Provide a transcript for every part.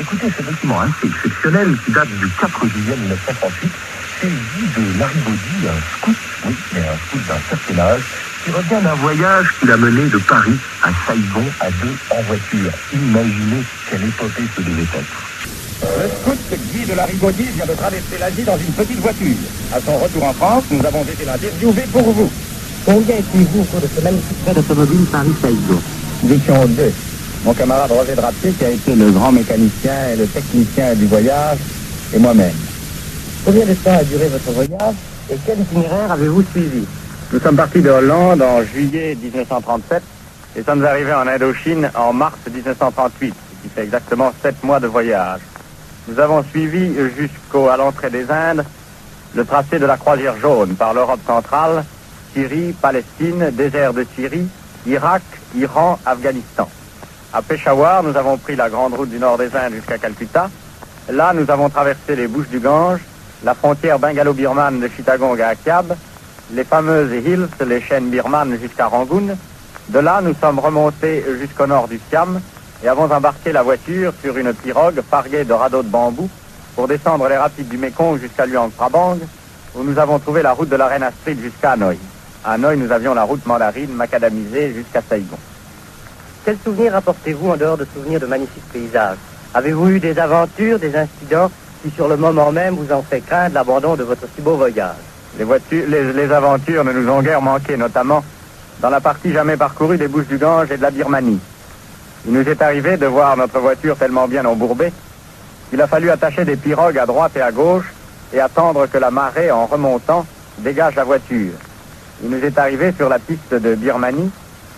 Écoutez, ce document assez exceptionnel qui date du 4 juillet 1938, c'est le guide de Larigaudy, un scout, oui, mais un scout d'un certain âge, qui revient d'un voyage qu'il a mené de Paris à Saigon à deux en voiture. Imaginez quelle épopée ce devait être. Le scout Guy de Larigaudy vient de traverser l'Asie dans une petite voiture. À son retour en France, nous avons été l'interviewer pour vous. Combien étiez-vous au cours de ce magnifique trait d'automobile Paris-Saigon? Nous étions deux. Mon camarade Roger Drapier, qui a été le grand mécanicien et le technicien du voyage, et moi-même. Combien de temps a duré votre voyage et quel itinéraire avez-vous suivi? Nous sommes partis de Hollande en juillet 1937 et sommes arrivés en Indochine en mars 1938, ce qui fait exactement 7 mois de voyage. Nous avons suivi jusqu'à l'entrée des Indes le tracé de la croisière jaune par l'Europe centrale, Syrie, Palestine, désert de Syrie, Irak, Iran, Afghanistan. À Peshawar, nous avons pris la grande route du nord des Indes jusqu'à Calcutta. Là, nous avons traversé les Bouches du Gange, la frontière bengalo-birmane de Chittagong à Akiab, les fameuses hills, les chaînes birmanes jusqu'à Rangoon. De là, nous sommes remontés jusqu'au nord du Siam et avons embarqué la voiture sur une pirogue parguée de radeaux de bambou pour descendre les rapides du Mékong jusqu'à Luang Prabang, où nous avons trouvé la route de la Reine Astrid jusqu'à Hanoï. À Hanoï, nous avions la route mandarine macadamisée jusqu'à Saigon. Quels souvenirs apportez-vous en dehors de souvenirs de magnifiques paysages? Avez-vous eu des aventures, des incidents qui sur le moment même vous ont fait craindre l'abandon de votre si beau voyage? Les aventures ne nous ont guère manqué, notamment dans la partie jamais parcourue des Bouches du Gange et de la Birmanie. Il nous est arrivé de voir notre voiture tellement bien embourbée qu'il a fallu attacher des pirogues à droite et à gauche et attendre que la marée, en remontant, dégage la voiture. Il nous est arrivé sur la piste de Birmanie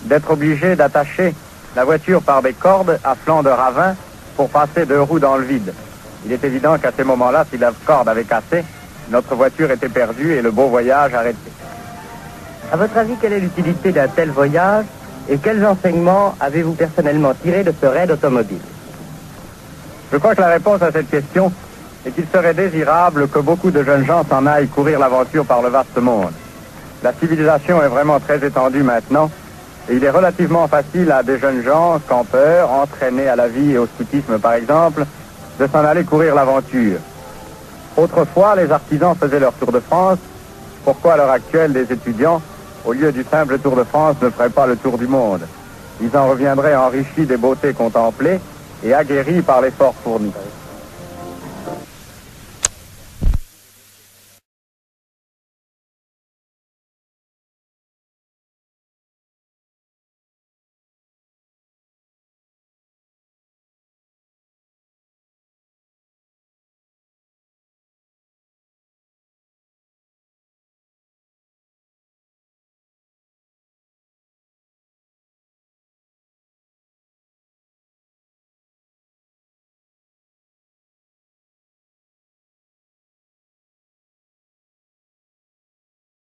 d'être obligé d'attacher la voiture par des cordes à flanc de ravin pour passer 2 roues dans le vide. Il est évident qu'à ces moments-là, si la corde avait cassé, notre voiture était perdue et le beau voyage arrêté. À votre avis, quelle est l'utilité d'un tel voyage et quels enseignements avez-vous personnellement tirés de ce raid automobile? Je crois que la réponse à cette question est qu'il serait désirable que beaucoup de jeunes gens s'en aillent courir l'aventure par le vaste monde. La civilisation est vraiment très étendue maintenant et il est relativement facile à des jeunes gens, campeurs, entraînés à la vie et au scoutisme par exemple, de s'en aller courir l'aventure. Autrefois, les artisans faisaient leur tour de France. Pourquoi à l'heure actuelle, des étudiants, au lieu du simple tour de France, ne feraient pas le tour du monde? Ils en reviendraient enrichis des beautés contemplées et aguerris par l'effort fourni.